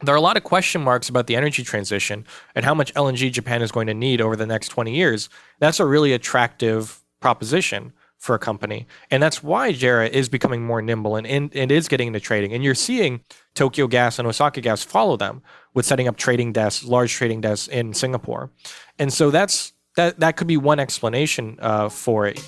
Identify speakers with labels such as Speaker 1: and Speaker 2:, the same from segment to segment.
Speaker 1: there are a lot of question marks about the energy transition and how much LNG Japan is going to need over the next 20 years. That's a really attractive proposition for a company. And that's why JERA is becoming more nimble and is getting into trading. And you're seeing Tokyo Gas and Osaka Gas follow them with setting up trading desks, large trading desks in Singapore. And so that could be one explanation for it.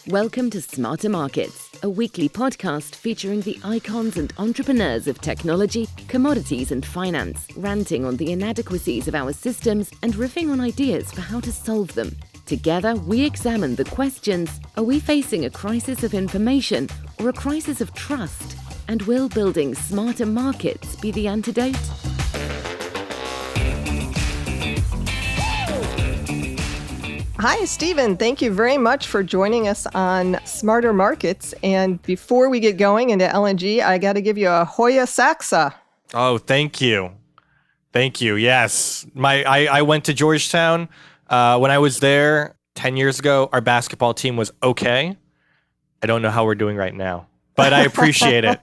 Speaker 2: Welcome to Smarter Markets, a weekly podcast featuring the icons and entrepreneurs of technology, commodities and finance, ranting on the inadequacies of our systems and riffing on ideas for how to solve them. Together, we examine the questions: are we facing a crisis of information or a crisis of trust? And will building smarter markets be the antidote?
Speaker 3: Hi, Stephen. Thank you very much for joining us on Smarter Markets. And before we get going into LNG, I got to give you a Hoya Saxa.
Speaker 1: Oh, thank you. Thank you. Yes. I went to Georgetown. When I was there 10 years ago, our basketball team was okay. I don't know how we're doing right now, but I appreciate it.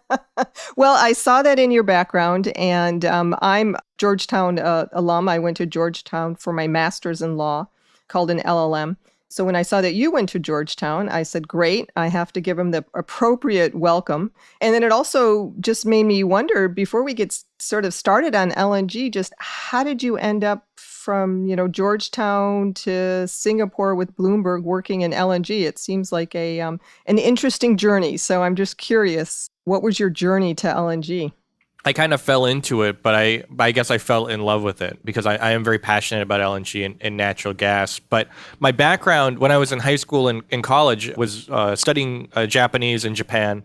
Speaker 3: Well, I saw that in your background, and I'm Georgetown alum. I went to Georgetown for my master's in law, called an LLM. So when I saw that you went to Georgetown, I said, great, I have to give him the appropriate welcome. And then it also just made me wonder, before we get sort of started on LNG, just how did you end up from, Georgetown to Singapore with Bloomberg working in LNG? It seems like an interesting journey. So I'm just curious, what was your journey to LNG?
Speaker 1: I kind of fell into it, but I guess I fell in love with it because I am very passionate about LNG and natural gas. But my background when I was in high school and in college was studying Japanese in Japan.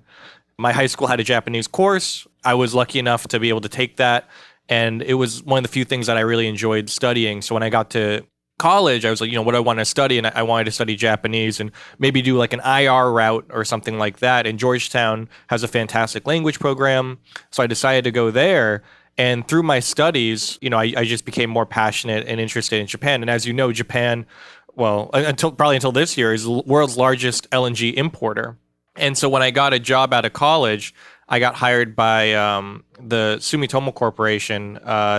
Speaker 1: My high school had a Japanese course. I was lucky enough to be able to take that. And it was one of the few things that I really enjoyed studying. So when I got to college, I was like, what do I want to study? And I wanted to study Japanese and maybe do like an IR route or something like that. And Georgetown has a fantastic language program. So I decided to go there. And through my studies, I just became more passionate and interested in Japan. And as you know, Japan, well, until this year, is the world's largest LNG importer. And so when I got a job out of college, I got hired by the Sumitomo Corporation,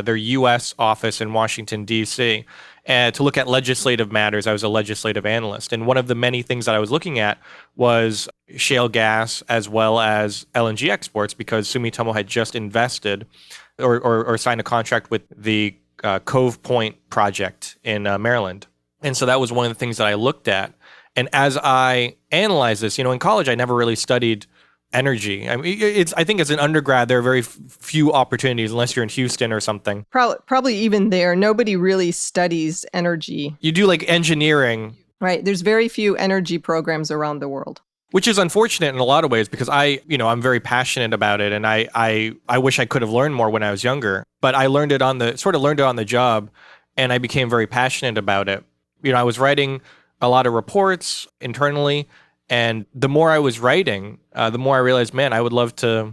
Speaker 1: their U.S. office in Washington, D.C., to look at legislative matters. I was a legislative analyst. And one of the many things that I was looking at was shale gas as well as LNG exports, because Sumitomo had just invested or signed a contract with the Cove Point project in Maryland. And so that was one of the things that I looked at. And as I analyzed this, in college, I never really studied energy. I mean, I think as an undergrad, there are very few opportunities unless you're in Houston or something.
Speaker 3: Probably even there, nobody really studies energy.
Speaker 1: You do like engineering.
Speaker 3: Right. There's very few energy programs around the world.
Speaker 1: Which is unfortunate in a lot of ways because I'm very passionate about it, and I wish I could have learned more when I was younger. But I learned it on the job, and I became very passionate about it. I was writing a lot of reports internally. And the more I was writing, the more I realized, man, I would love to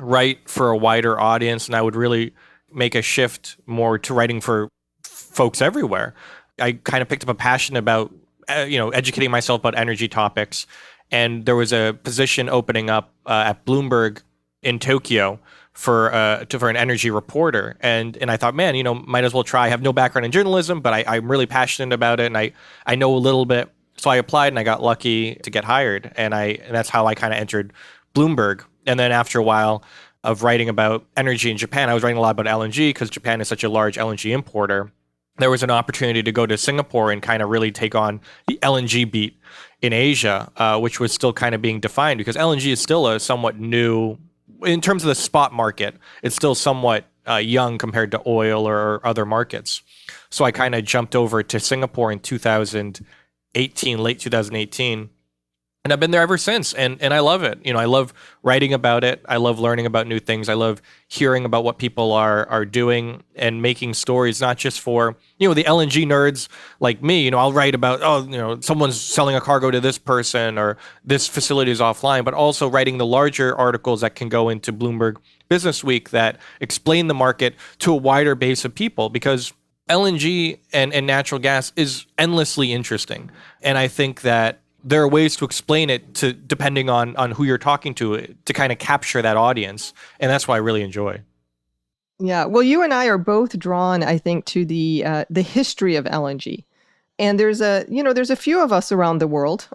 Speaker 1: write for a wider audience, and I would really make a shift more to writing for folks everywhere. I kind of picked up a passion about, educating myself about energy topics. And there was a position opening up at Bloomberg in Tokyo for an energy reporter. And I thought, man, might as well try. I have no background in journalism, but I'm really passionate about it, and I know a little bit. So I applied and I got lucky to get hired. And that's how I kind of entered Bloomberg. And then after a while of writing about energy in Japan, I was writing a lot about LNG because Japan is such a large LNG importer. There was an opportunity to go to Singapore and kind of really take on the LNG beat in Asia, which was still kind of being defined because LNG is still a somewhat new, in terms of the spot market, it's still somewhat young compared to oil or other markets. So I kind of jumped over to Singapore in late 2018. And I've been there ever since. And I love it. I love writing about it. I love learning about new things. I love hearing about what people are doing and making stories, not just for, the LNG nerds like me. I'll write about, someone's selling a cargo to this person or this facility is offline, but also writing the larger articles that can go into Bloomberg Business Week that explain the market to a wider base of people, because LNG and natural gas is endlessly interesting. And I think that there are ways to explain it depending on who you're talking to kind of capture that audience. And that's what I really enjoy.
Speaker 3: Yeah. Well, you and I are both drawn, I think, to the history of LNG. And there's a few of us around the world.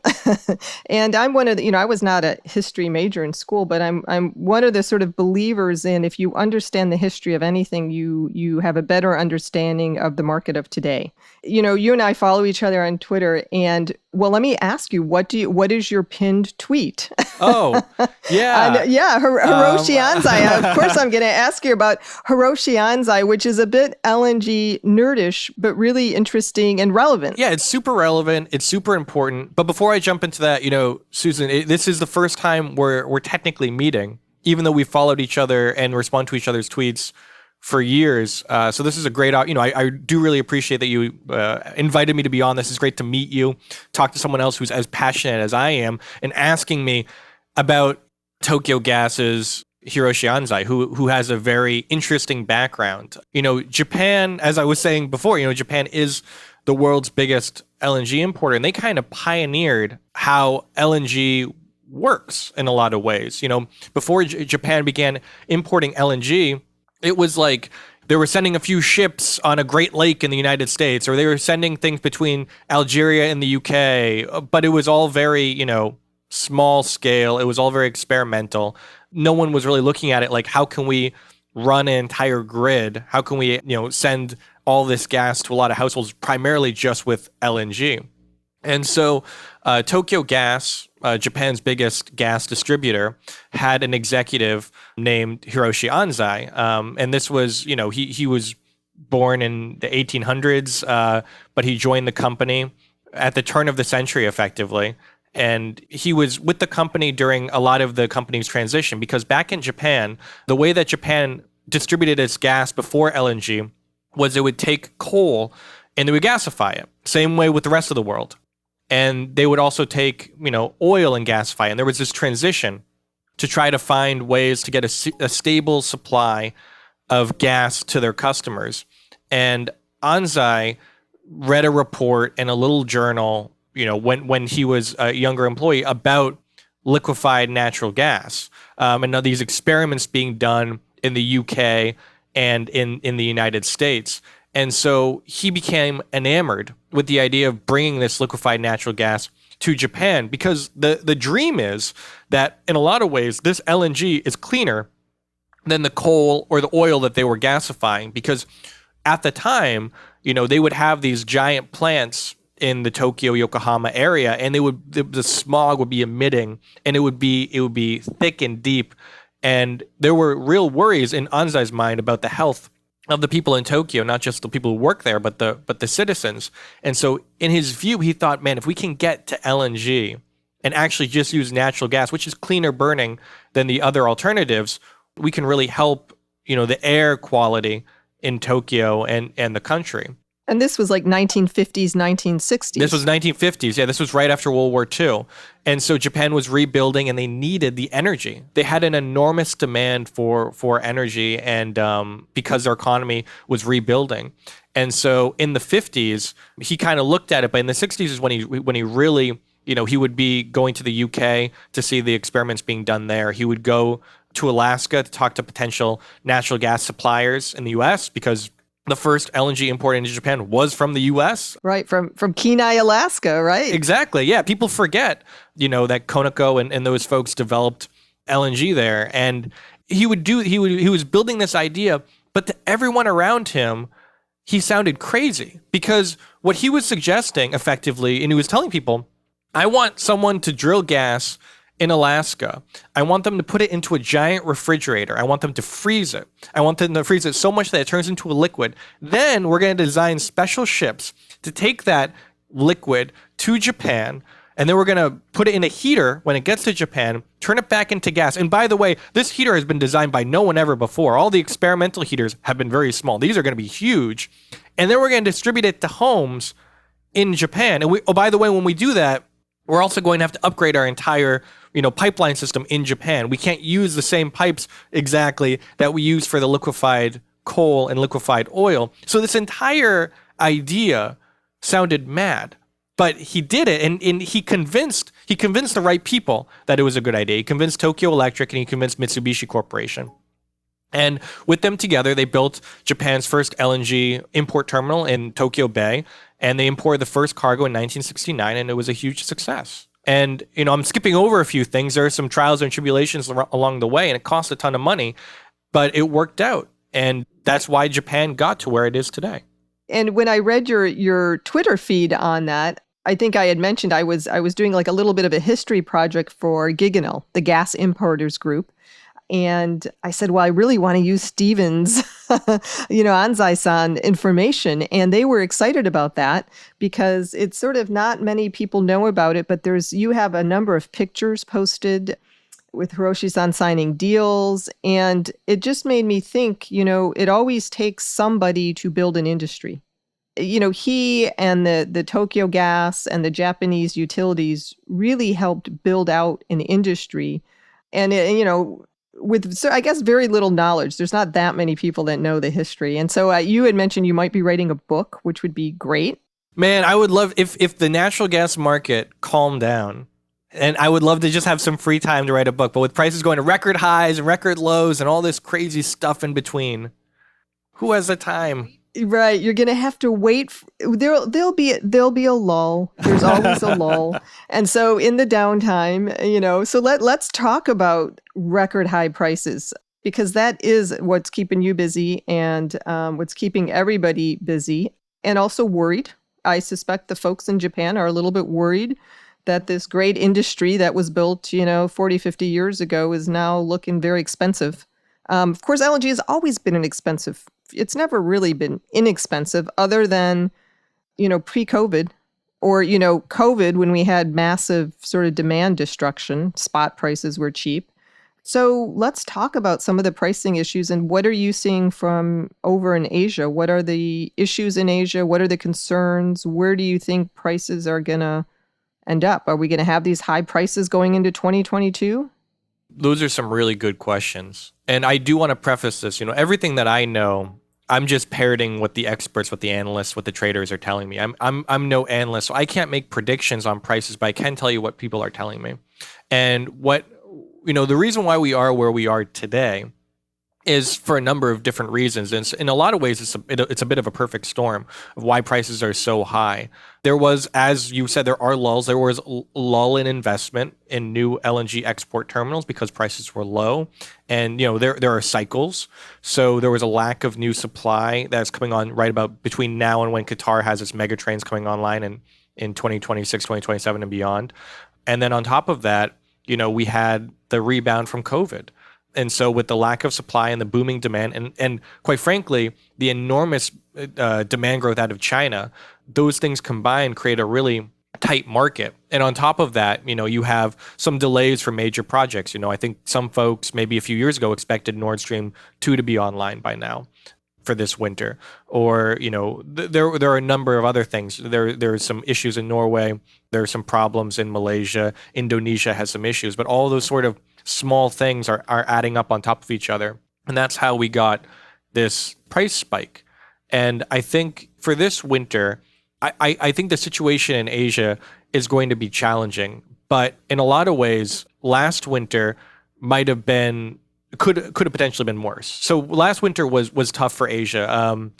Speaker 3: And I'm one of the, I was not a history major in school, but I'm one of the sort of believers in if you understand the history of anything, you have a better understanding of the market of today. You and I follow each other on Twitter, and well, let me ask you, what is your pinned tweet?
Speaker 1: Oh, yeah.
Speaker 3: Yeah, Hiroshi Anzai. Of course, I'm going to ask you about Hiroshi Anzai, which is a bit LNG nerdish, but really interesting and relevant.
Speaker 1: Yeah, it's super relevant. It's super important. But before I jump into that, Susan, this is the first time we're technically meeting, even though we followed each other and respond to each other's tweets for years. So this is a great, I do really appreciate that you invited me to be on this. It's great to meet you, talk to someone else who's as passionate as I am, and asking me about Tokyo Gas's Hiroshi Anzai, who has a very interesting background. Japan, as I was saying before, Japan is the world's biggest LNG importer, and they kind of pioneered how LNG works in a lot of ways. Before Japan began importing LNG, it was like they were sending a few ships on a Great Lake in the United States, or they were sending things between Algeria and the UK, but it was all very, small scale. It was all very experimental. No one was really looking at it like, how can we run an entire grid? How can we, send all this gas to a lot of households, primarily just with LNG? And so Tokyo Gas, Japan's biggest gas distributor, had an executive named Hiroshi Anzai. And this was, he was born in the 1800s, but he joined the company at the turn of the century, effectively. And he was with the company during a lot of the company's transition, because back in Japan, the way that Japan distributed its gas before LNG was it would take coal and they would gasify it. Same way with the rest of the world. And they would also take, oil and gasify it. And there was this transition to try to find ways to get a stable supply of gas to their customers. And Anzai read a report in a little journal, when he was a younger employee, about liquefied natural gas. And now these experiments being done in the UK and in the United States. And so he became enamored with the idea of bringing this liquefied natural gas to Japan, because the dream is that in a lot of ways, this LNG is cleaner than the coal or the oil that they were gasifying. Because at the time, they would have these giant plants in the Tokyo, Yokohama area, and the smog would be emitting, and it would be thick and deep. And there were real worries in Anzai's mind about the health of the people in Tokyo, not just the people who work there, but the citizens. And so in his view, he thought, man, if we can get to LNG and actually just use natural gas, which is cleaner burning than the other alternatives, we can really help, the air quality in Tokyo and the country.
Speaker 3: And this was like 1950s, 1960s.
Speaker 1: This was 1950s. Yeah, this was right after World War II. And so Japan was rebuilding, and they needed the energy. They had an enormous demand for energy, and because their economy was rebuilding. And so in the 50s, he kind of looked at it. But in the 60s is when he really, he would be going to the UK to see the experiments being done there. He would go to Alaska to talk to potential natural gas suppliers in the US, because the first LNG import into Japan was from the U.S.
Speaker 3: Right, from Kenai, Alaska, right?
Speaker 1: Exactly, yeah. People forget, that Conoco and those folks developed LNG there. And he was building this idea, but to everyone around him, he sounded crazy, because what he was suggesting effectively, and he was telling people, I want someone to drill gas in Alaska. I want them to put it into a giant refrigerator. I want them to freeze it. I want them to freeze it so much that it turns into a liquid. Then we're going to design special ships to take that liquid to Japan, and then we're going to put it in a heater when it gets to Japan, turn it back into gas. And by the way, this heater has been designed by no one ever before. All the experimental heaters have been very small. These are going to be huge. And then we're going to distribute it to homes in Japan. And by the way, when we do that, we're also going to have to upgrade our entire, pipeline system in Japan. We can't use the same pipes exactly that we use for the liquefied coal and liquefied oil. So this entire idea sounded mad, but he did it, and he convinced the right people that it was a good idea. He convinced Tokyo Electric, and he convinced Mitsubishi Corporation. And with them together, they built Japan's first LNG import terminal in Tokyo Bay, and they imported the first cargo in 1969, and it was a huge success. And, I'm skipping over a few things. There are some trials and tribulations along the way, and it cost a ton of money, but it worked out. And that's why Japan got to where it is today.
Speaker 3: And when I read your Twitter feed on that, I think I had mentioned I was doing like a little bit of a history project for Giganil, the gas importers group. And I said, well, I really want to use Stephen's, Anzai-san information. And they were excited about that because it's sort of not many people know about it, but you have a number of pictures posted with Hiroshi-san signing deals. And it just made me think, it always takes somebody to build an industry. He and the Tokyo Gas and the Japanese utilities really helped build out an industry. And, with, I guess, very little knowledge. There's not that many people that know the history. And so you had mentioned you might be writing a book, which would be great.
Speaker 1: Man, I would love if the natural gas market calmed down, and I would love to just have some free time to write a book. But with prices going to record highs and record lows and all this crazy stuff in between, who has the time?
Speaker 3: Right, you're gonna have to wait. There'll be a lull. There's always a lull, and so in the downtime, so let's talk about record high prices because that is what's keeping you busy and what's keeping everybody busy and also worried. I suspect the folks in Japan are a little bit worried that this great industry that was built, 40, 50 years ago is now looking very expensive. Of course, LNG has always been inexpensive. It's never really been inexpensive other than, pre-COVID or, COVID when we had massive sort of demand destruction, spot prices were cheap. So let's talk about some of the pricing issues and what are you seeing from over in Asia? What are the issues in Asia? What are the concerns? Where do you think prices are going to end up? Are we going to have these high prices going into 2022?
Speaker 1: Those are some really good questions. And I do want to preface this, everything that I know, I'm just parroting what the experts, what the analysts, what the traders are telling me. I'm no analyst, so I can't make predictions on prices, but I can tell you what people are telling me. And the reason why we are where we are today is for a number of different reasons. And in a lot of ways, it's a bit of a perfect storm of why prices are so high. There was, as you said, there are lulls. There was a lull in investment in new LNG export terminals because prices were low. And, there are cycles. So there was a lack of new supply that's coming on right about between now and when Qatar has its mega trains coming online in 2026, 2027 and beyond. And then on top of that, we had the rebound from COVID. And so with the lack of supply and the booming demand and quite frankly, the enormous demand growth out of China, those things combined create a really tight market. And on top of that, you have some delays for major projects. I think some folks maybe a few years ago expected Nord Stream 2 to be online by now for this winter. Or, there are a number of other things. There are some issues in Norway. There are some problems in Malaysia. Indonesia has some issues. But all those sort of small things are adding up on top of each other. And that's how we got this price spike. And I think for this winter, I think the situation in Asia is going to be challenging. But in a lot of ways, last winter might have been, could have potentially been worse. So last winter was tough for Asia.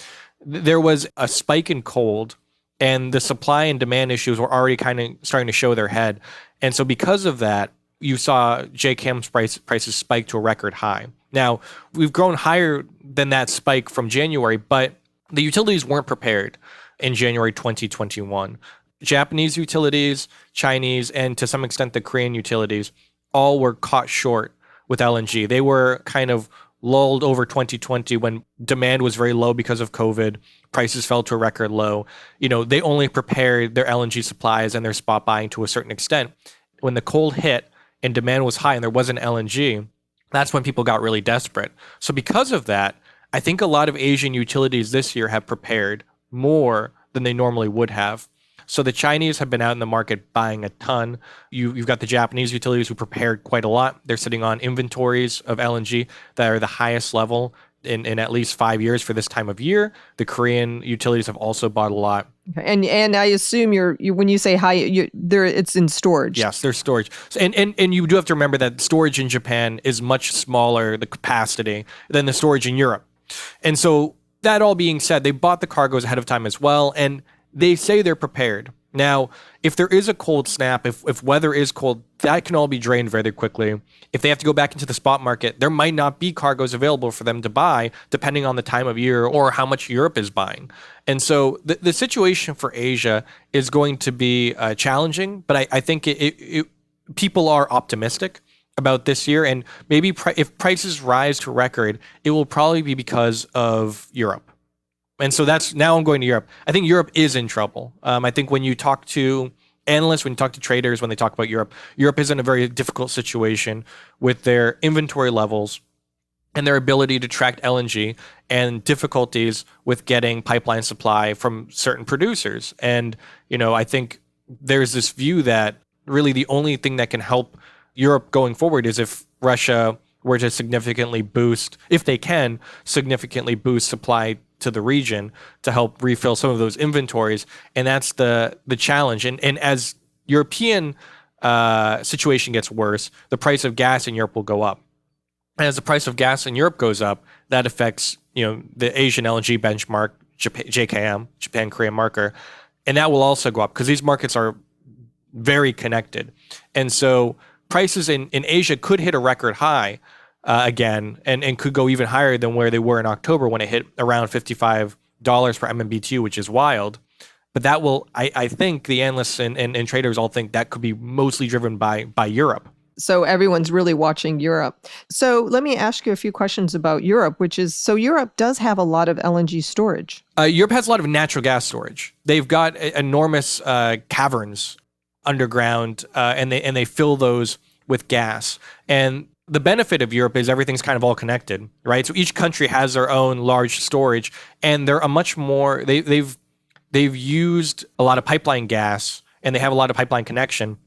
Speaker 1: There was a spike in cold and the supply and demand issues were already kind of starting to show their head. And so because of that, you saw JKM's prices spike to a record high. Now, we've grown higher than that spike from January, but the utilities weren't prepared in January 2021. Japanese utilities, Chinese, and to some extent the Korean utilities all were caught short with LNG. They were kind of lulled over 2020 when demand was very low because of COVID. Prices fell to a record low. They only prepared their LNG supplies and their spot buying to a certain extent. When the cold hit, and demand was high and there wasn't LNG, that's when people got really desperate. So because of that, I think a lot of Asian utilities this year have prepared more than they normally would have. So the Chinese have been out in the market buying a ton. You've got the Japanese utilities who prepared quite a lot. They're sitting on inventories of LNG that are the highest level in at least 5 years for this time of year. The Korean utilities have also bought a lot.
Speaker 3: Okay. And I assume you when you say high, it's in storage.
Speaker 1: Yes, there's storage. And you do have to remember that storage in Japan is much smaller, the capacity, than the storage in Europe. And so that all being said, they bought the cargoes ahead of time as well, and they say they're prepared. Now, if there is a cold snap, if weather is cold, that can all be drained very quickly. If they have to go back into the spot market, there might not be cargoes available for them to buy, depending on the time of year or how much Europe is buying. And so the situation for Asia is going to be challenging, but I think people are optimistic about this year. And maybe if prices rise to record, it will probably be because of Europe. And so now I'm going to Europe. I think Europe is in trouble. I think when you talk to analysts, when you talk to traders, when they talk about Europe, Europe is in a very difficult situation with their inventory levels and their ability to track LNG and difficulties with getting pipeline supply from certain producers. And, I think there's this view that really the only thing that can help Europe going forward is if Russia were to significantly boost, if they can, significantly boost supply to the region to help refill some of those inventories. And that's the challenge. And as European situation gets worse, the price of gas in Europe will go up. And as the price of gas in Europe goes up, that affects the Asian LNG benchmark, JKM, Japan Korean marker, and that will also go up because these markets are very connected. And so prices in Asia could hit a record high again, and could go even higher than where they were in October when it hit around $55 per MMBTU, which is wild. But that will, I think the analysts and traders all think that could be mostly driven by Europe.
Speaker 3: So everyone's really watching Europe. So let me ask you a few questions about Europe, so Europe does have a lot of LNG storage.
Speaker 1: Europe has a lot of natural gas storage. They've got enormous caverns underground, and they fill those with gas. And the benefit of Europe is everything's kind of all connected, right? So each country has their own large storage, and they're a much more they've used a lot of pipeline gas, and they have a lot of pipeline connection.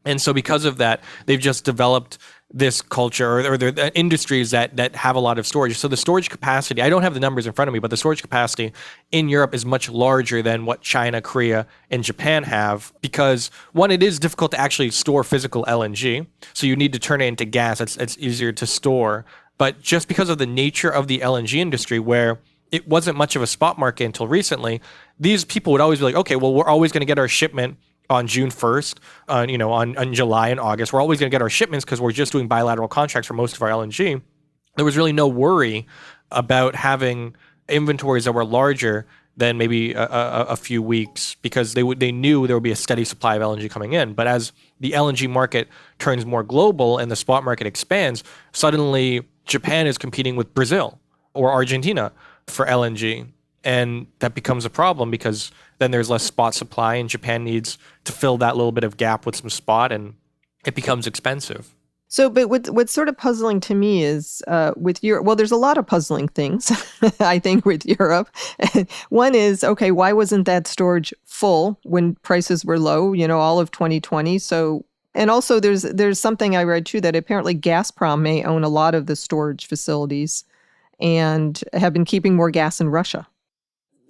Speaker 1: And so because of that, they've just developed this culture or the industries that have a lot of storage. So the storage capacity, I don't have the numbers in front of me, but the storage capacity in Europe is much larger than what China, Korea, and Japan have because, one, it is difficult to actually store physical LNG. So you need to turn it into gas. It's easier to store. But just because of the nature of the LNG industry, where it wasn't much of a spot market until recently, these people would always be like, okay, well, we're always going to get our shipment on June 1st, on July and August. We're always going to get our shipments because we're just doing bilateral contracts for most of our LNG. There was really no worry about having inventories that were larger than maybe a few weeks because they knew there would be a steady supply of LNG coming in. But as the LNG market turns more global and the spot market expands, suddenly Japan is competing with Brazil or Argentina for LNG. And that becomes a problem because then there's less spot supply and Japan needs to fill that little bit of gap with some spot and it becomes expensive.
Speaker 3: So, but what's sort of puzzling to me is with Europe, well, there's a lot of puzzling things, I think, with Europe. One is, okay, why wasn't that storage full when prices were low, all of 2020? So, and also there's something I read too, that apparently Gazprom may own a lot of the storage facilities and have been keeping more gas in Russia.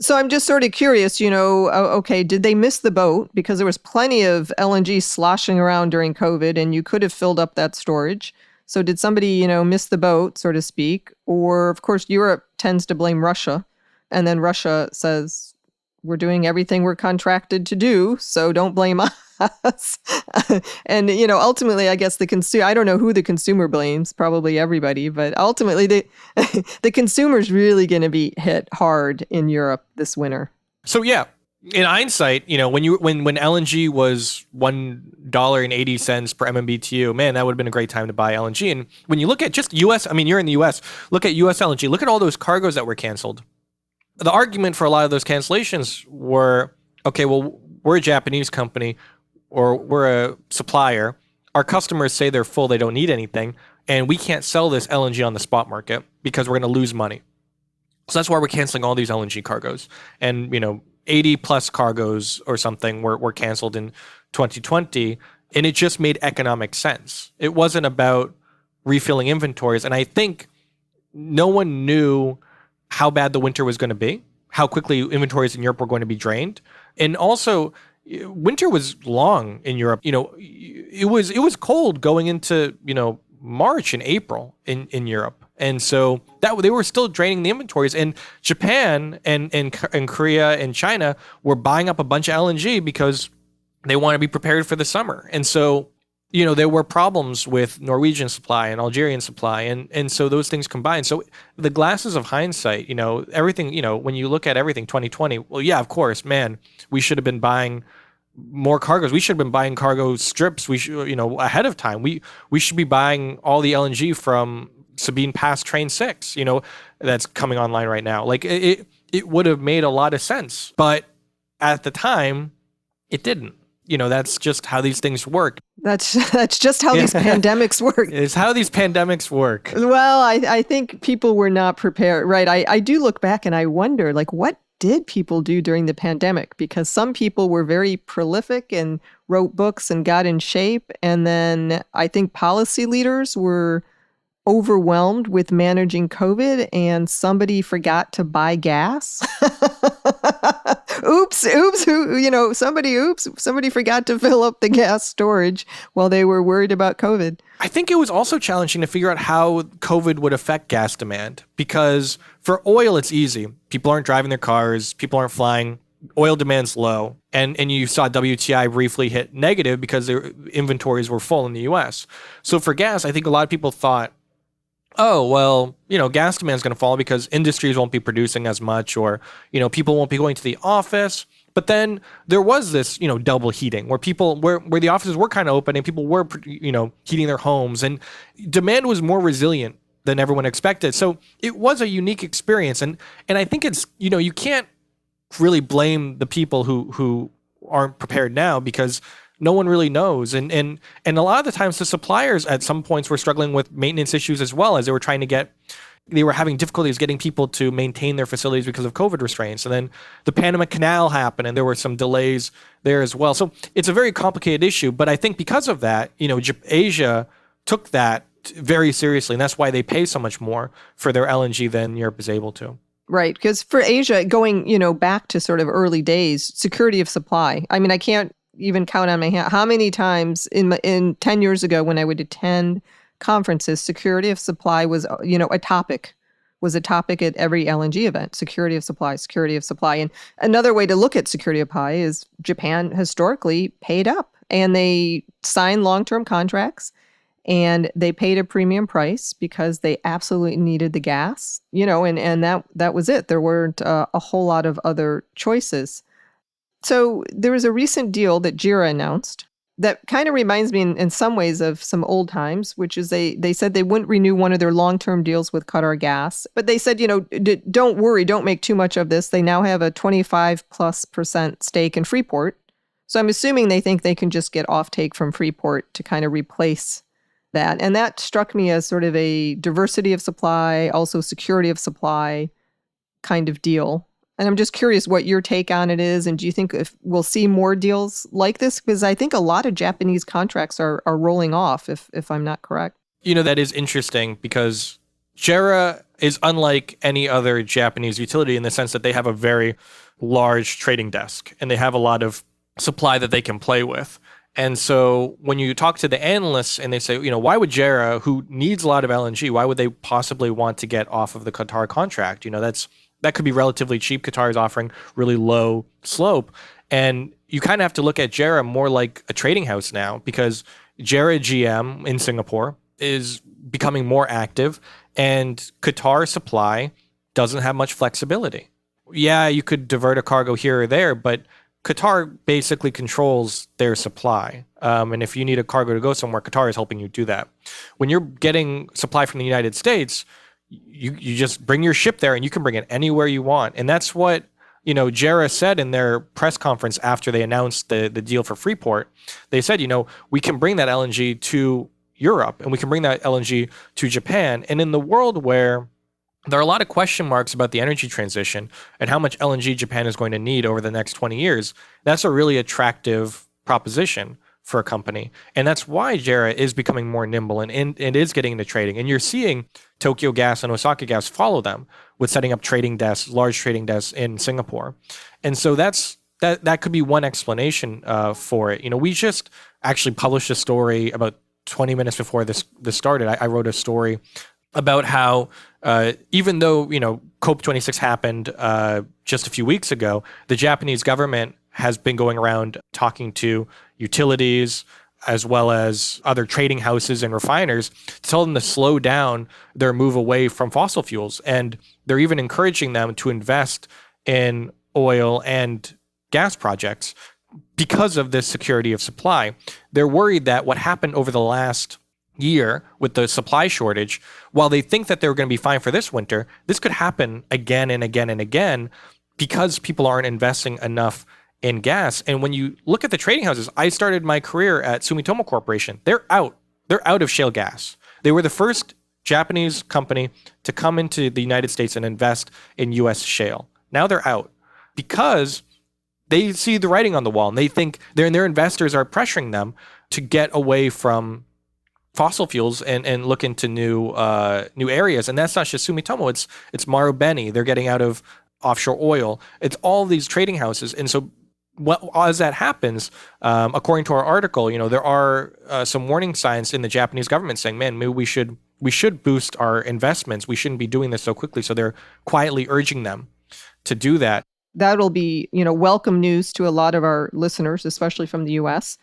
Speaker 3: So I'm just sort of curious, okay, did they miss the boat? Because there was plenty of LNG sloshing around during COVID and you could have filled up that storage. So did somebody, miss the boat, so to speak? Or, of course, Europe tends to blame Russia. And then Russia says, we're doing everything we're contracted to do, so don't blame us. And, ultimately, I guess I don't know who the consumer blames, probably everybody, but ultimately the consumer's really going to be hit hard in Europe this winter.
Speaker 1: So, yeah, in hindsight, when LNG was $1.80 per MMBTU, man, that would have been a great time to buy LNG. And when you look at just U.S., you're in the U.S., look at U.S. LNG, look at all those cargoes that were canceled. The argument for a lot of those cancellations were, okay, well, we're a Japanese company or we're a supplier. Our customers say they're full, they don't need anything, and we can't sell this LNG on the spot market because we're going to lose money. So that's why we're canceling all these LNG cargoes. And, 80 plus cargoes or something were canceled in 2020, and it just made economic sense. It wasn't about refilling inventories. And I think no one knew how bad the winter was going to be, how quickly inventories in Europe were going to be drained. And also, winter was long in Europe. It was cold going into, March and April in Europe. And so that they were still draining the inventories. And Japan and Korea and China were buying up a bunch of LNG because they want to be prepared for the summer. And so, there were problems with Norwegian supply and Algerian supply. And so those things combined. So the glasses of hindsight, everything, when you look at everything 2020, well, yeah, of course, man, we should have been buying more cargoes. We should have been buying cargo strips. We should, ahead of time. We should be buying all the LNG from Sabine Pass Train 6, that's coming online right now. Like it would have made a lot of sense. But at the time, it didn't. That's just how these things work.
Speaker 3: That's just how these pandemics work.
Speaker 1: It's how these pandemics work.
Speaker 3: Well, I think people were not prepared, right? I do look back and I wonder, like, what did people do during the pandemic? Because some people were very prolific and wrote books and got in shape. And then I think policy leaders were overwhelmed with managing COVID and somebody forgot to buy gas. Oops, somebody forgot to fill up the gas storage while they were worried about COVID.
Speaker 1: I think it was also challenging to figure out how COVID would affect gas demand, because for oil, it's easy. People aren't driving their cars. People aren't flying. Oil demand's low. And you saw WTI briefly hit negative because their inventories were full in the US. So for gas, I think a lot of people thought, oh, well, gas demand is going to fall because industries won't be producing as much, or, people won't be going to the office. But then there was this, double heating where where the offices were kind of open and people were, heating their homes, and demand was more resilient than everyone expected. So it was a unique experience. And I think it's, you can't really blame the people who aren't prepared now, because no one really knows. And a lot of the times the suppliers at some points were struggling with maintenance issues as well, as they were having difficulties getting people to maintain their facilities because of COVID restraints. And then the Panama Canal happened and there were some delays there as well. So it's a very complicated issue. But I think because of that, Asia took that very seriously. And that's why they pay so much more for their LNG than Europe is able to.
Speaker 3: Right. Because for Asia, going, back to sort of early days, security of supply. I mean, I can't even count on my hand how many times in 10 years ago when I would attend conferences, security of supply was, a topic at every LNG event. Security of supply. And another way to look at security of supply is Japan historically paid up, and they signed long-term contracts, and they paid a premium price because they absolutely needed the gas, and that was it. There weren't a whole lot of other choices. So there was a recent deal that JERA announced that kind of reminds me in some ways of some old times, which is they said they wouldn't renew one of their long-term deals with Qatar Gas. But they said, don't worry, don't make too much of this. They now have a 25+% stake in Freeport. So I'm assuming they think they can just get offtake from Freeport to kind of replace that. And that struck me as sort of a diversity of supply, also security of supply kind of deal. And I'm just curious what your take on it is. And do you think if we'll see more deals like this? Because I think a lot of Japanese contracts are rolling off, if I'm not correct.
Speaker 1: That is interesting, because JERA is unlike any other Japanese utility in the sense that they have a very large trading desk and they have a lot of supply that they can play with. And so when you talk to the analysts and they say, why would JERA, who needs a lot of LNG, why would they possibly want to get off of the Qatar contract? That could be relatively cheap. Qatar is offering really low slope. And you kind of have to look at JERA more like a trading house now, because JERA GM in Singapore is becoming more active, and Qatar supply doesn't have much flexibility. Yeah, you could divert a cargo here or there, but Qatar basically controls their supply. And if you need a cargo to go somewhere, Qatar is helping you do that. When you're getting supply from the United States, you just bring your ship there and you can bring it anywhere you want. And that's what, JERA said in their press conference after they announced the deal for Freeport. They said, we can bring that LNG to Europe and we can bring that LNG to Japan. And in the world where there are a lot of question marks about the energy transition and how much LNG Japan is going to need over the next 20 years, that's a really attractive proposition for a company. And that's why JERA is becoming more nimble and it is getting into trading. And you're seeing Tokyo Gas and Osaka Gas follow them with setting up trading desks, large trading desks in Singapore. And so that could be one explanation for it. We just actually published a story about 20 minutes before this started. I wrote a story about how even though COP26 happened just a few weeks ago, the Japanese government has been going around talking to utilities as well as other trading houses and refiners to tell them to slow down their move away from fossil fuels. And they're even encouraging them to invest in oil and gas projects because of this security of supply. They're worried that what happened over the last year with the supply shortage, while they think that they're going to be fine for this winter, this could happen again and again and again because people aren't investing enough in gas. And when you look at the trading houses, I started my career at Sumitomo Corporation. They're out of shale gas. They were the first Japanese company to come into the United States and invest in US shale. Now they're out because they see the writing on the wall and they think their investors are pressuring them to get away from fossil fuels and look into new areas. And that's not just Sumitomo, it's Marubeni. They're getting out of offshore oil. It's all these trading houses. And so as that happens, according to our article, there are some warning signs in the Japanese government saying, man, maybe we should boost our investments. We shouldn't be doing this so quickly. So they're quietly urging them to do that.
Speaker 3: That'll be, welcome news to a lot of our listeners, especially from the U.S.,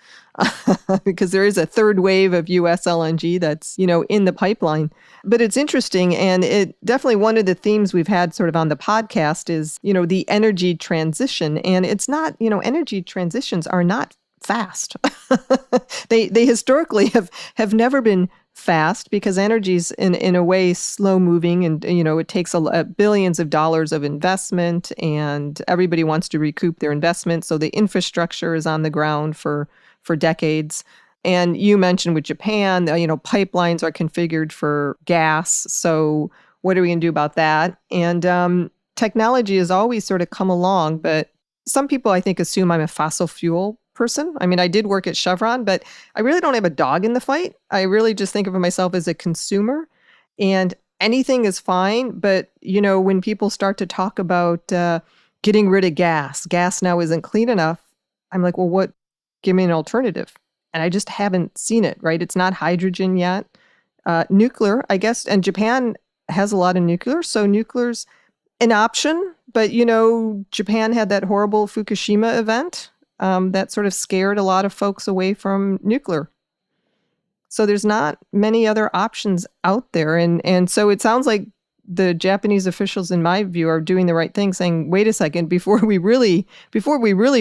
Speaker 3: because there is a third wave of U.S. LNG that's, in the pipeline. But it's interesting, and it definitely one of the themes we've had sort of on the podcast is, the energy transition. And it's not, energy transitions are not fast. They historically have never been fast because energy's in a way slow moving, and it takes billions of dollars of investment, and everybody wants to recoup their investment, so the infrastructure is on the ground for decades. And you mentioned with Japan, pipelines are configured for gas, so what are we going to do about that? And technology has always sort of come along, but some people I think assume I'm a fossil fuel person. I mean, I did work at Chevron, but I really don't have a dog in the fight. I really just think of myself as a consumer, and anything is fine. But, when people start to talk about getting rid of gas now isn't clean enough, I'm like, well, give me an alternative. And I just haven't seen it, right? It's not hydrogen yet. Nuclear, I guess, and Japan has a lot of nuclear. So nuclear's an option, but, Japan had that horrible Fukushima event. That sort of scared a lot of folks away from nuclear. So there's not many other options out there. And so it sounds like the Japanese officials, in my view, are doing the right thing, saying, wait a second, before we really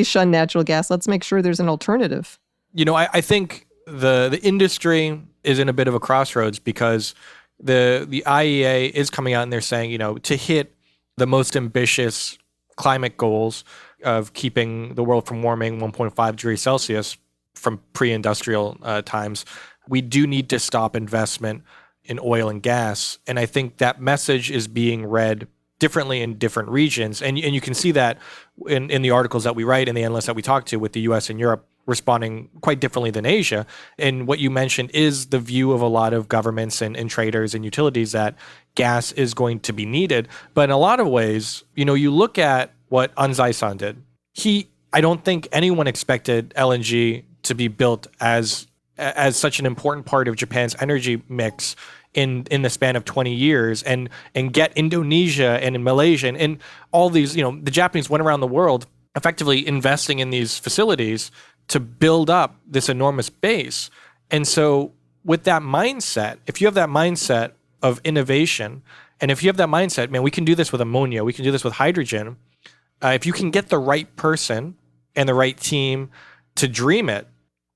Speaker 3: shun natural gas, let's make sure there's an alternative.
Speaker 1: I think the industry is in a bit of a crossroads because the IEA is coming out and they're saying, to hit the most ambitious climate goals of keeping the world from warming 1.5 degrees Celsius from pre-industrial times, we do need to stop investment in oil and gas. And I think that message is being read differently in different regions. And you can see that in the articles that we write and the analysts that we talk to, with the US and Europe responding quite differently than Asia. And what you mentioned is the view of a lot of governments and traders and utilities that gas is going to be needed. But in a lot of ways, you look at what Anzai-san did. I don't think anyone expected LNG to be built as such an important part of Japan's energy mix in the span of 20 years and get Indonesia and in Malaysia and all these, the Japanese went around the world effectively investing in these facilities to build up this enormous base. And so with that mindset, if you have that mindset of innovation, and if you have that mindset, man, we can do this with ammonia, we can do this with hydrogen. If you can get the right person and the right team to dream it,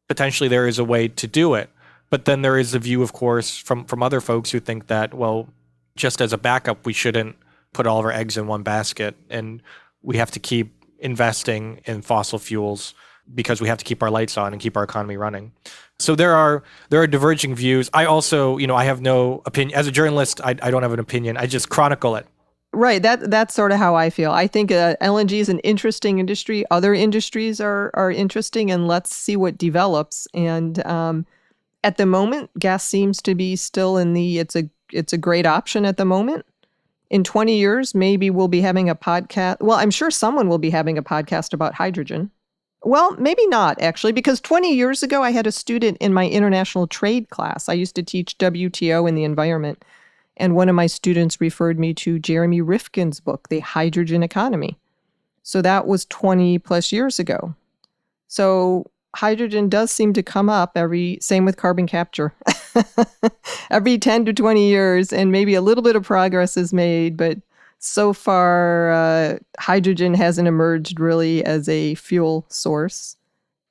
Speaker 1: potentially there is a way to do it. But then there is a view, of course, from other folks who think that, well, just as a backup, we shouldn't put all of our eggs in one basket, and we have to keep investing in fossil fuels because we have to keep our lights on and keep our economy running. So there are diverging views. I also, I have no opinion. As a journalist, I don't have an opinion. I just chronicle it.
Speaker 3: Right. That's sort of how I feel. I think LNG is an interesting industry. Other industries are interesting, and let's see what develops. And at the moment, gas seems to be still in the it's a great option at the moment. In 20 years, maybe we'll be having a podcast. Well, I'm sure someone will be having a podcast about hydrogen. Well, maybe not, actually, because 20 years ago, I had a student in my international trade class. I used to teach WTO and the environment. And one of my students referred me to Jeremy Rifkin's book, The Hydrogen Economy. So that was 20 plus years ago. So hydrogen does seem to come up same with carbon capture, every 10 to 20 years, and maybe a little bit of progress is made, but so far, hydrogen hasn't emerged really as a fuel source.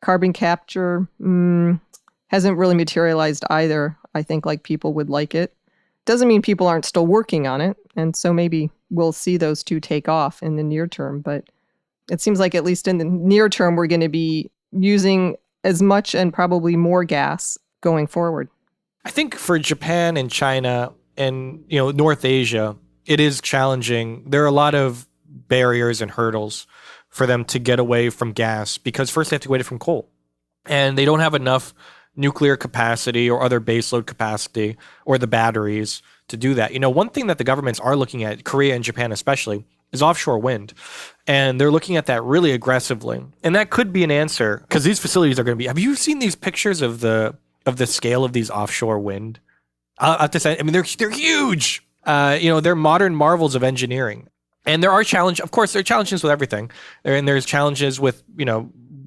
Speaker 3: Carbon capture hasn't really materialized either, I think, like people would like it. Doesn't mean people aren't still working on it, and so maybe we'll see those two take off in the near term, but it seems like at least in the near term, we're going to be using as much and probably more gas going forward.
Speaker 1: I think for Japan and China and North Asia, it is challenging. There are a lot of barriers and hurdles for them to get away from gas because first they have to get away from coal. And they don't have enough nuclear capacity or other baseload capacity or the batteries to do that. One thing that the governments are looking at, Korea and Japan especially, is offshore wind. And they're looking at that really aggressively. And that could be an answer because these facilities are going to be... Have you seen these pictures of the scale of these offshore wind? I'll have to say, they're huge. They're modern marvels of engineering. And there are challenges, of course, there are challenges with everything. And there's challenges with,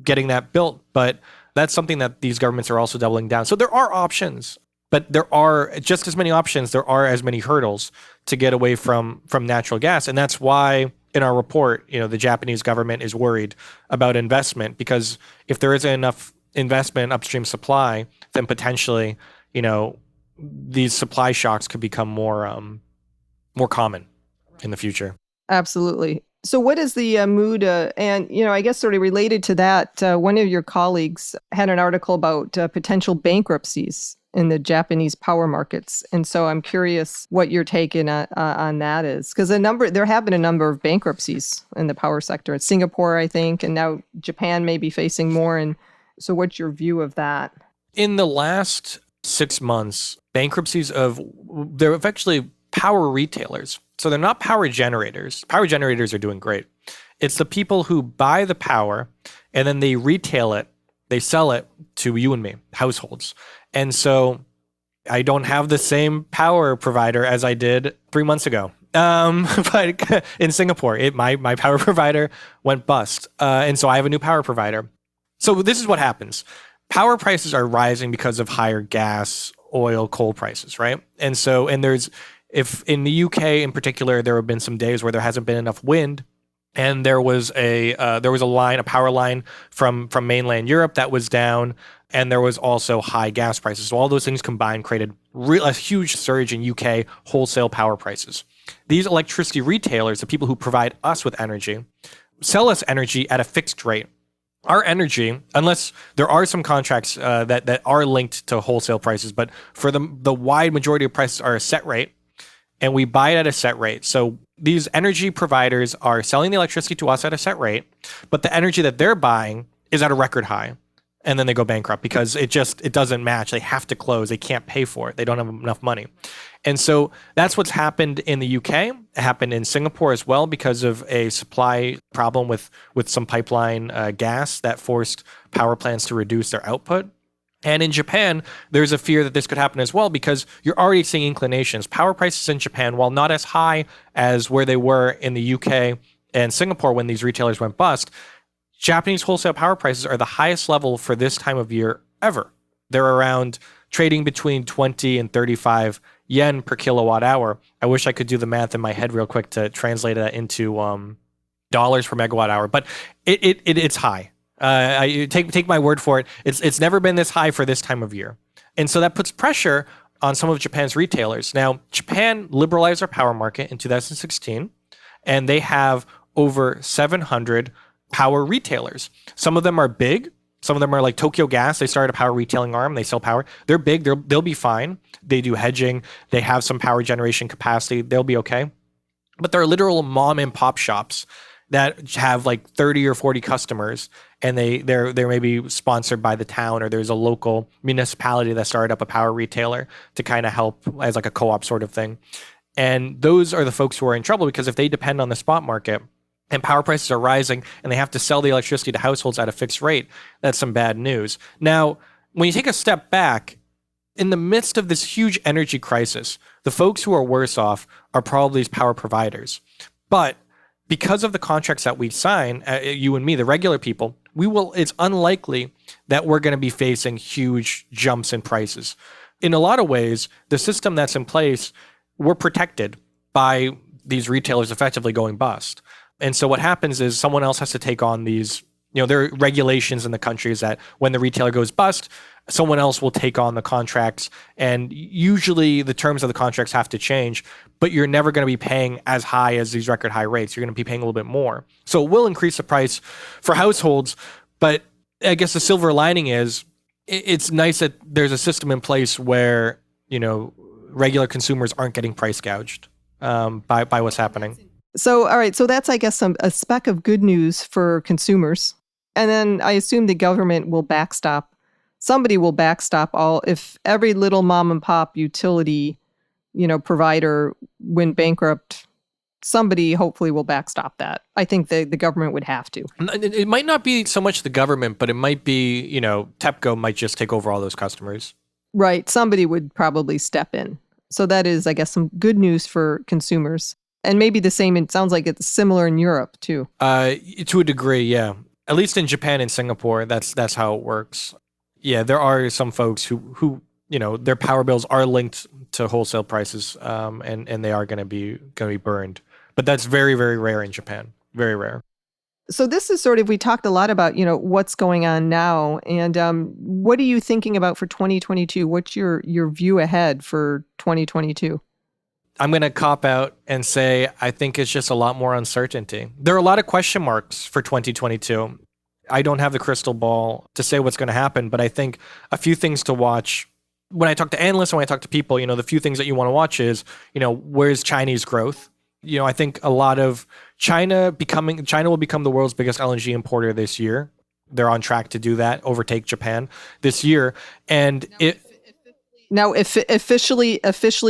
Speaker 1: getting that built. But that's something that these governments are also doubling down. So there are options, but there are just as many options. There are as many hurdles to get away from natural gas. And that's why in our report, the Japanese government is worried about investment because if there isn't enough investment in upstream supply, then potentially, these supply shocks could become more common in the future.
Speaker 3: Absolutely. So what is the mood? And, I guess sort of related to that, one of your colleagues had an article about potential bankruptcies in the Japanese power markets. And so I'm curious what your take on that is. Because there have been a number of bankruptcies in the power sector. It's Singapore, I think, and now Japan may be facing more. And so what's your view of that?
Speaker 1: In the last 6 months, they're actually power retailers. So they're not power generators. Power generators are doing great. It's the people who buy the power and then they retail it. They sell it to you and me, households. And so I don't have the same power provider as I did 3 months ago. But in Singapore, my power provider went bust. And so I have a new power provider. So this is what happens. Power prices are rising because of higher gas, oil, coal prices, right? And if in the UK in particular, there have been some days where there hasn't been enough wind, and there was a power line from mainland Europe that was down, and there was also high gas prices. So all those things combined created a huge surge in UK wholesale power prices. These electricity retailers, the people who provide us with energy, sell us energy at a fixed rate. Our energy, unless there are some contracts that are linked to wholesale prices, but for the wide majority of prices are a set rate, and we buy it at a set rate. So these energy providers are selling the electricity to us at a set rate, but the energy that they're buying is at a record high. And then they go bankrupt because it doesn't match. They have to close. They can't pay for it. They don't have enough money. And so that's what's happened in the UK. It happened in Singapore as well because of a supply problem with some pipeline gas that forced power plants to reduce their output. And in Japan, there's a fear that this could happen as well because you're already seeing inclinations. Power prices in Japan, while not as high as where they were in the UK and Singapore when these retailers went bust, Japanese wholesale power prices are the highest level for this time of year ever. They're around trading between 20 and 35 yen per kilowatt hour. I wish I could do the math in my head real quick to translate that into dollars per megawatt hour, but it's high. Take my word for it. It's never been this high for this time of year. And so that puts pressure on some of Japan's retailers. Now, Japan liberalized their power market in 2016, and they have over 700 power retailers. Some of them are big. Some of them are like Tokyo Gas. They started a power retailing arm. They sell power. They're big. They'll be fine. They do hedging. They have some power generation capacity. They'll be okay. but there are literal mom and pop shops that have like 30 or 40 customers, and they're maybe sponsored by the town, or there's a local municipality that started up a power retailer to kind of help as like a co-op sort of thing. And those are the folks who are in trouble, because if they depend on the spot market and power prices are rising and they have to sell the electricity to households at a fixed rate, that's some bad news. Now, when you take a step back, in the midst of this huge energy crisis, the folks who are worse off are probably these power providers. But because of the contracts that we sign, you and me, the regular people, it's unlikely that we're going to be facing huge jumps in prices. In a lot of ways, the system that's in place, we're protected by these retailers effectively going bust. And so what happens is someone else has to take on these, there are regulations in the countries that when the retailer goes bust, someone else will take on the contracts, and usually the terms of the contracts have to change, but you're never going to be paying as high as these record high rates. You're going to be paying a little bit more. So it will increase the price for households, but I guess the silver lining is it's nice that there's a system in place where, regular consumers aren't getting price gouged by what's happening.
Speaker 3: So, all right. So that's, I guess, a speck of good news for consumers. And then I assume the government will backstop. Somebody will backstop if every little mom and pop utility, provider went bankrupt, somebody hopefully will backstop that. I think the government would have to.
Speaker 1: It might not be so much the government, but it might be, TEPCO might just take over all those customers.
Speaker 3: Right. Somebody would probably step in. So that is, I guess, some good news for consumers. And maybe the same, it sounds like it's similar in Europe too.
Speaker 1: To a degree, yeah. At least in Japan and Singapore, that's how it works. Yeah, there are some folks who their power bills are linked to wholesale prices, and they are going to be burned. But that's very, very rare in Japan. Very rare.
Speaker 3: So this is sort of, we talked a lot about, what's going on now. And what are you thinking about for 2022? What's your view ahead for 2022?
Speaker 1: I'm going to cop out and say I think it's just a lot more uncertainty. There are a lot of question marks for 2022. I don't have the crystal ball to say what's going to happen, but I think a few things to watch. When I talk to analysts and when I talk to people, the few things that you want to watch is, where's Chinese growth? I think a lot of China will become the world's biggest LNG importer this year. They're on track to do that, overtake Japan this year. And
Speaker 3: Now, officially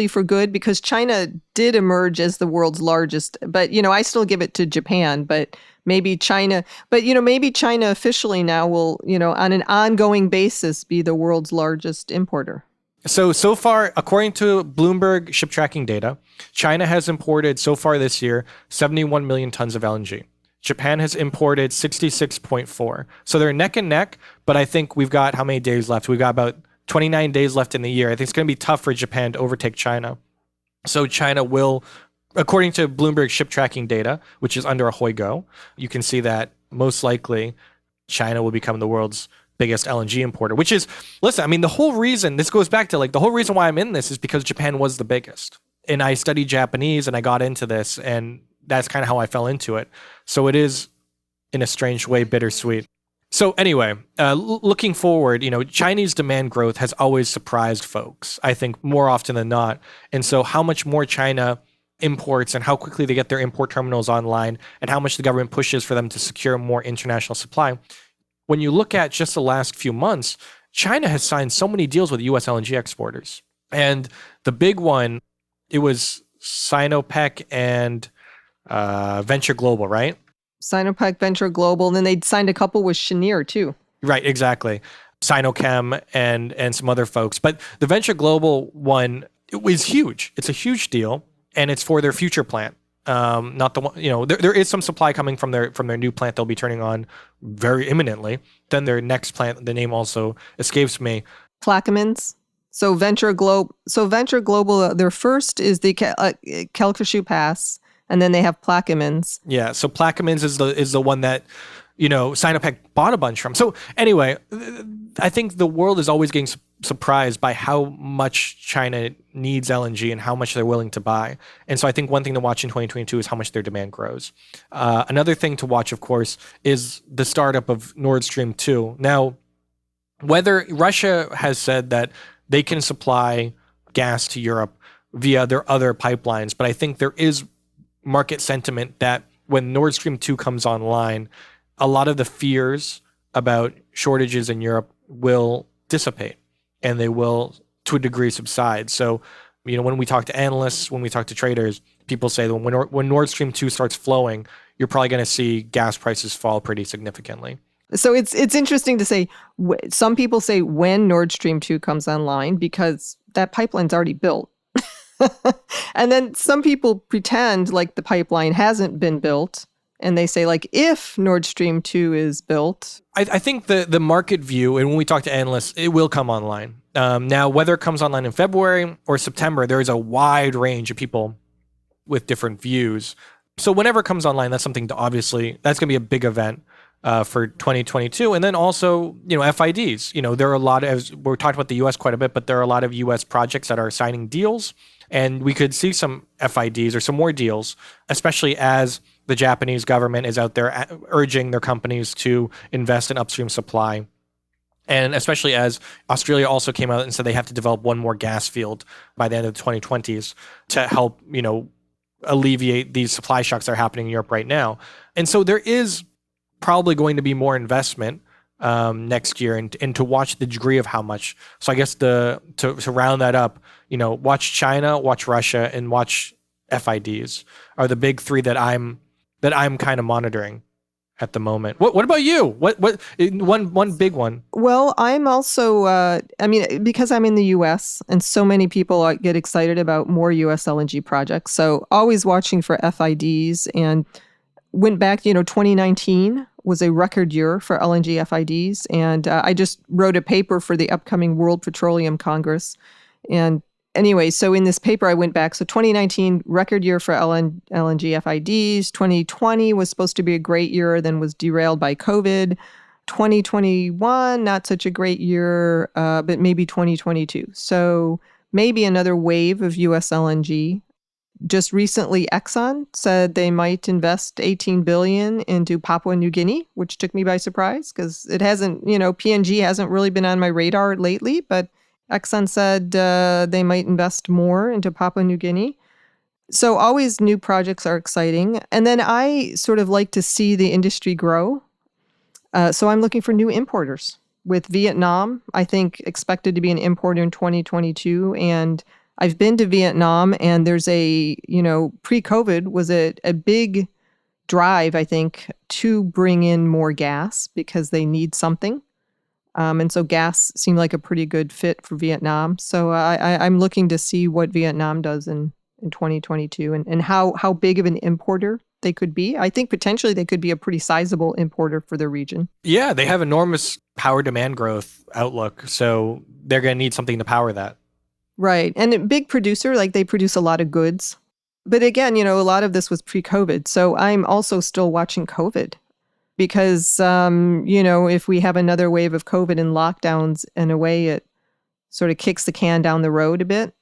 Speaker 3: for good, because China did emerge as the world's largest, but, I still give it to Japan, but maybe China officially now will, on an ongoing basis be the world's largest importer.
Speaker 1: So far, according to Bloomberg ship tracking data, China has imported so far this year 71 million tons of LNG. Japan has imported 66.4. So they're neck and neck, but I think we've got how many days left? We've got about 29 days left in the year. I think it's going to be tough for Japan to overtake China. So China will, according to Bloomberg ship tracking data, which is under a Hoigo, you can see that most likely China will become the world's biggest LNG importer, which is, listen, I mean, the whole reason, this goes back to the whole reason why I'm in this is because Japan was the biggest. And I studied Japanese and I got into this, and that's kind of how I fell into it. So it is, in a strange way, bittersweet. So anyway, looking forward, Chinese demand growth has always surprised folks, I think, more often than not. And so how much more China imports and how quickly they get their import terminals online and how much the government pushes for them to secure more international supply. When you look at just the last few months, China has signed so many deals with U.S. LNG exporters. And the big one, it was Sinopec and Venture Global, right?
Speaker 3: Sinopec, Venture Global, and then they signed a couple with Cheniere too.
Speaker 1: Right, exactly. Sinochem and some other folks. But the Venture Global one, it was huge. It's a huge deal, and it's for their future plant. Not the one, there is some supply coming from their new plant they'll be turning on very imminently. Then their next plant, the name also escapes me.
Speaker 3: Plaquemines. So Venture Global, their first is the Calcasieu Pass, and then they have Plaquemines.
Speaker 1: Yeah, so Plaquemines is the one that, Sinopec bought a bunch from. So anyway, I think the world is always getting surprised by how much China needs LNG and how much they're willing to buy. And so I think one thing to watch in 2022 is how much their demand grows. Another thing to watch, of course, is the startup of Nord Stream 2. Now, whether Russia has said that they can supply gas to Europe via their other pipelines, but I think there is market sentiment that when Nord Stream 2 comes online, a lot of the fears about shortages in Europe will dissipate and they will, to a degree, subside. So, when we talk to analysts, when we talk to traders, people say that when Nord Stream 2 starts flowing, you're probably going to see gas prices fall pretty significantly.
Speaker 3: So it's interesting to say, some people say when Nord Stream 2 comes online because that pipeline's already built. And then some people pretend like the pipeline hasn't been built. And they say, like, if Nord Stream 2 is built.
Speaker 1: I think the market view, and when we talk to analysts, it will come online. Now, whether it comes online in February or September, there is a wide range of people with different views. So whenever it comes online, that's something to obviously, that's going to be a big event for 2022. And then also, FIDs. There are a lot of, we're talking about the U.S. quite a bit, but there are a lot of U.S. projects that are signing deals. And we could see some FIDs or some more deals, especially as the Japanese government is out there urging their companies to invest in upstream supply. And especially as Australia also came out and said they have to develop one more gas field by the end of the 2020s to help, alleviate these supply shocks that are happening in Europe right now. And so there is probably going to be more investment next year and to watch the degree of how much. So I guess to round that up, watch China, watch Russia, and watch FIDs are the big three that I'm kind of monitoring at the moment. What about you? What one big one?
Speaker 3: Well, I'm also, because I'm in the U.S. and so many people get excited about more U.S. LNG projects. So always watching for FIDs, and went back, 2019 was a record year for LNG FIDs. And I just wrote a paper for the upcoming World Petroleum Congress. And anyway, so in this paper, I went back. So 2019, record year for LNG FIDs. 2020 was supposed to be a great year, then was derailed by COVID. 2021, not such a great year, but maybe 2022. So maybe another wave of US LNG. Just recently, Exxon said they might invest $18 billion into Papua New Guinea, which took me by surprise because it hasn't, PNG hasn't really been on my radar lately, but Exxon said they might invest more into Papua New Guinea. So always new projects are exciting. And then I sort of like to see the industry grow. So I'm looking for new importers. With Vietnam, I think expected to be an importer in 2022. And I've been to Vietnam, and there's pre-COVID was a big drive, I think, to bring in more gas because they need something. And so gas seemed like a pretty good fit for Vietnam. So I'm looking to see what Vietnam does in 2022 and how big of an importer they could be. I think potentially they could be a pretty sizable importer for the region.
Speaker 1: Yeah, they have enormous power demand growth outlook. So they're going to need something to power that.
Speaker 3: Right. And a big producer, like they produce a lot of goods. But again, a lot of this was pre-COVID. So I'm also still watching COVID because, if we have another wave of COVID and lockdowns, in a way, it sort of kicks the can down the road a bit.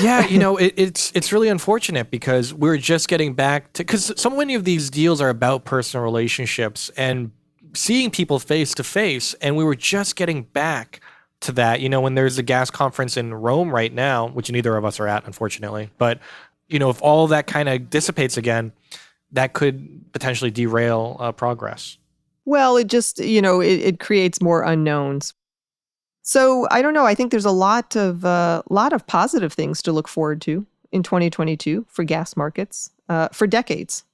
Speaker 1: Yeah, it's really unfortunate because we're just getting back to, because so many of these deals are about personal relationships and seeing people face to face. And we were just getting back to that, when there's a gas conference in Rome right now, which neither of us are at, unfortunately. But, if all that kind of dissipates again, that could potentially derail progress.
Speaker 3: Well, it just, it creates more unknowns. So I don't know. I think there's a lot of positive things to look forward to in 2022 for gas markets for decades.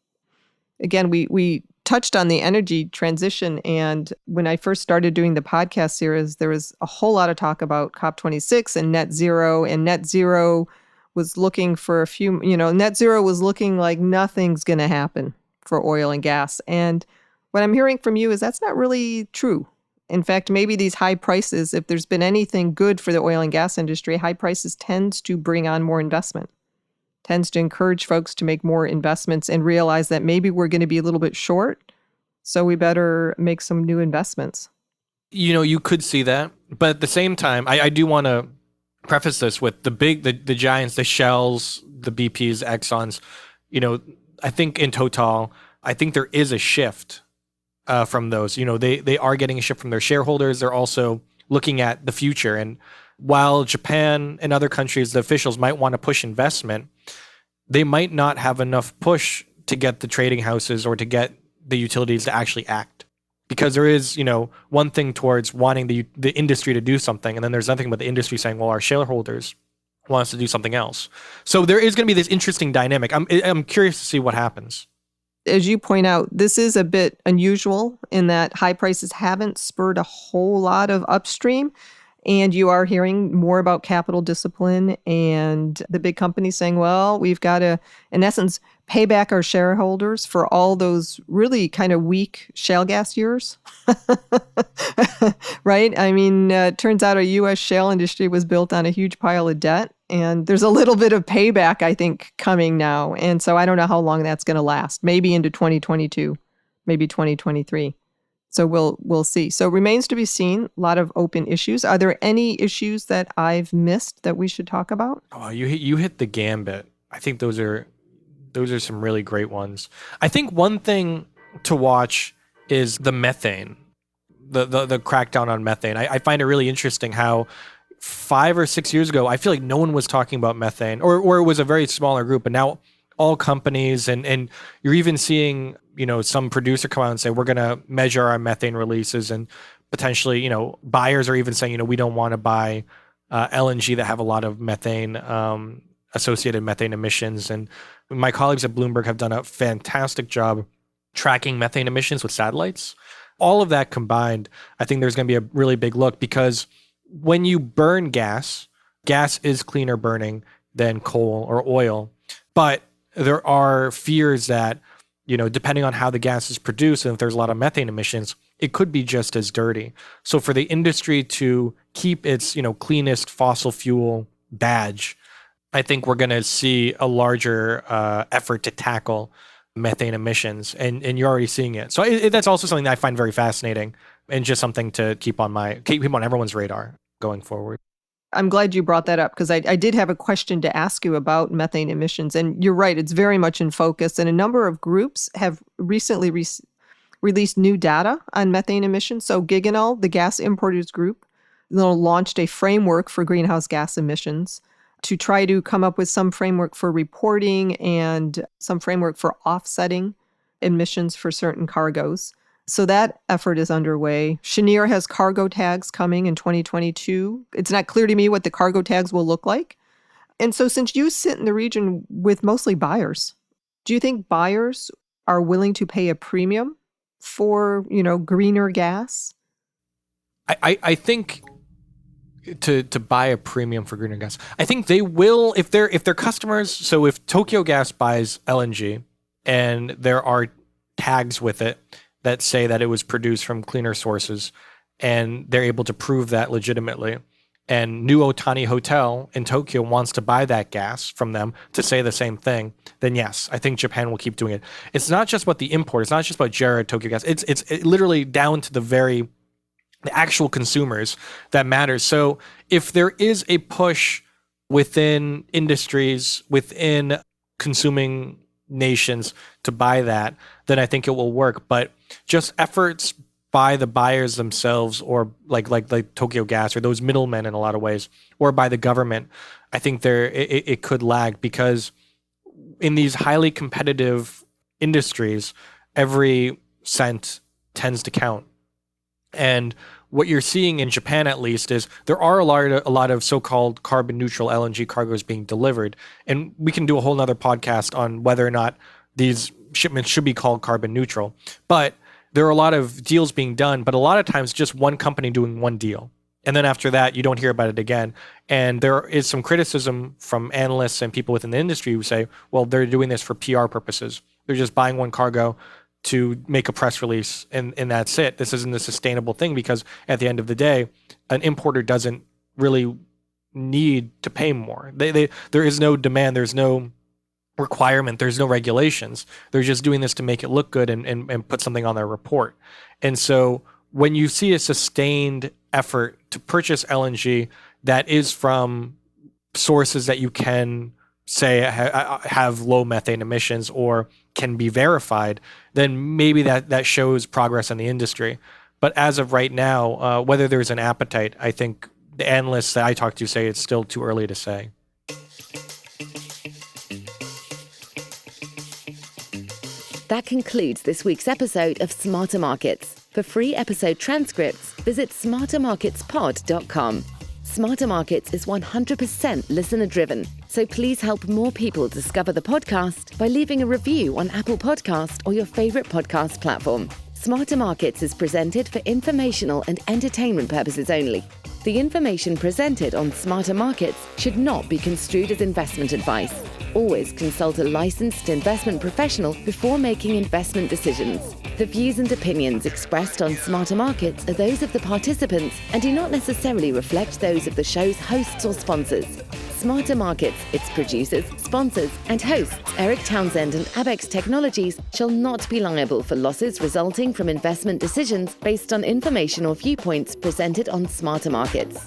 Speaker 3: Again, we touched on the energy transition. And when I first started doing the podcast series, there was a whole lot of talk about COP26 and net zero. And net zero was looking for net zero was looking like nothing's going to happen for oil and gas. And what I'm hearing from you is that's not really true. In fact, maybe these high prices, if there's been anything good for the oil and gas industry, high prices tends to bring on more investment. Tends to encourage folks to make more investments and realize that maybe we're going to be a little bit short, so we better make some new investments.
Speaker 1: You could see that, but at the same time, I do want to preface this with the giants, the Shells, the BPs, Exxons. I think in Total, I think there is a shift from those. They are getting a shift from their shareholders. They're also looking at the future. And while Japan and other countries, the officials might want to push investment, they might not have enough push to get the trading houses or to get the utilities to actually act. Because there is, one thing towards wanting the industry to do something, and then there's nothing but the industry saying, well, our shareholders want us to do something else. So there is going to be this interesting dynamic. I'm curious to see what happens.
Speaker 3: As you point out, this is a bit unusual in that high prices haven't spurred a whole lot of upstream. And you are hearing more about capital discipline and the big companies saying, well, we've got to, in essence, pay back our shareholders for all those really kind of weak shale gas years. Right? I mean, it turns out a U.S. shale industry was built on a huge pile of debt. And there's a little bit of payback, I think, coming now. And so I don't know how long that's going to last. Maybe into 2022, maybe 2023. So we'll see. So remains to be seen. A lot of open issues. Are there any issues that I've missed that we should talk about?
Speaker 1: Oh, you hit the gambit. I think those are some really great ones. I think one thing to watch is the methane, the crackdown on methane. I find it really interesting how 5 or 6 years ago, I feel like no one was talking about methane, or it was a very smaller group, but now all companies and you're even seeing, some producer come out and say, we're going to measure our methane releases, and potentially, buyers are even saying, we don't want to buy LNG that have a lot of methane, associated methane emissions. And my colleagues at Bloomberg have done a fantastic job tracking methane emissions with satellites. All of that combined, I think there's going to be a really big look, because when you burn gas is cleaner burning than coal or oil. But there are fears that, depending on how the gas is produced, and if there's a lot of methane emissions, it could be just as dirty. So for the industry to keep its, cleanest fossil fuel badge, I think we're going to see a larger effort to tackle methane emissions, and you're already seeing it. So that's also something that I find very fascinating, and just something to keep on everyone's radar going forward.
Speaker 3: I'm glad you brought that up, because I did have a question to ask you about methane emissions. And you're right, it's very much in focus. And a number of groups have recently released new data on methane emissions. So Giganol, the gas importers group, launched a framework for greenhouse gas emissions to try to come up with some framework for reporting and some framework for offsetting emissions for certain cargoes. So that effort is underway. Cheniere has cargo tags coming in 2022. It's not clear to me what the cargo tags will look like. And so since you sit in the region with mostly buyers, do you think buyers are willing to pay a premium for, greener gas?
Speaker 1: I think to buy a premium for greener gas, I think they will if they're customers. So if Tokyo Gas buys LNG and there are tags with it that say that it was produced from cleaner sources, and they're able to prove that legitimately, and New Otani Hotel in Tokyo wants to buy that gas from them to say the same thing, then yes, I think Japan will keep doing it. It's not just about the import. It's not just about JERA, Tokyo Gas. It's literally down to the actual consumers that matters. So if there is a push within industries, within consuming nations to buy that, then I think it will work. But just efforts by the buyers themselves, or like Tokyo Gas, or those middlemen in a lot of ways, or by the government, I think it could lag, because in these highly competitive industries, every cent tends to count. And what you're seeing in Japan, at least, is there are a lot of so-called carbon neutral LNG cargoes being delivered. And we can do a whole nother podcast on whether or not these shipments should be called carbon neutral. But there are a lot of deals being done, but a lot of times just one company doing one deal. And then after that, you don't hear about it again. And there is some criticism from analysts and people within the industry who say, well, they're doing this for PR purposes. They're just buying one cargo to make a press release, and that's it. This isn't a sustainable thing, because at the end of the day, an importer doesn't really need to pay more. There is no demand, there's no requirement, there's no regulations. They're just doing this to make it look good and put something on their report. And so when you see a sustained effort to purchase LNG that is from sources that you can say have low methane emissions or can be verified, then maybe that shows progress in the industry. But as of right now, whether there's an appetite, I think the analysts that I talk to say it's still too early to say.
Speaker 2: That concludes this week's episode of Smarter Markets. For free episode transcripts, visit smartermarketspod.com. Smarter Markets is 100% listener-driven, so please help more people discover the podcast by leaving a review on Apple Podcast or your favorite podcast platform. Smarter Markets is presented for informational and entertainment purposes only. The information presented on Smarter Markets should not be construed as investment advice. Always consult a licensed investment professional before making investment decisions. The views and opinions expressed on Smarter Markets are those of the participants and do not necessarily reflect those of the show's hosts or sponsors. Smarter Markets, its producers, sponsors, and hosts, Eric Townsend and Abex Technologies, shall not be liable for losses resulting from investment decisions based on information or viewpoints presented on Smarter Markets.